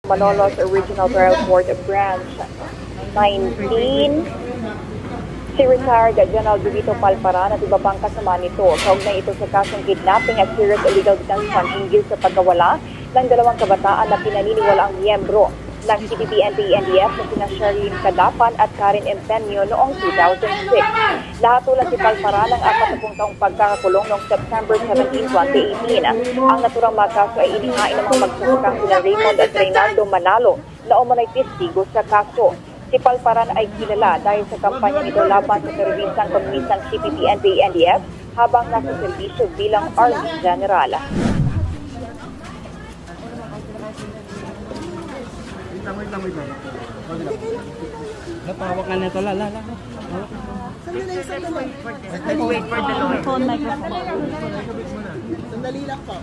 Malolos Original Trial Court Branch 19, si retired General Jovito Palparan at iba pang kasama nito. Kaugnay ito sa kasong kidnapping at serious illegal detention hinggil sa pagkawala ng dalawang kabataan na pinaniniwalaang miyembro ng CPP-NPA-NDF na sina Sherlyn Cadapan at Karen Empeño noong 2006. Nahatulan si Palparan ng 40 taong pagkakakulong noong September 17, 2018. Ang naturang mga kaso ay inihain ng mga magsasakang sina Raymond at Reynaldo Manalo na umunay testigo sa kaso. Si Palparan ay kilala dahil sa kampanya nito laban sa terorisang komunistang CPP-NPA-NDF habang nasa serbisyo bilang Army General. Wait lang. Napawak na nito, lala. Sandali. Wait for the lawyer. Phone microphone. Sandali lang po.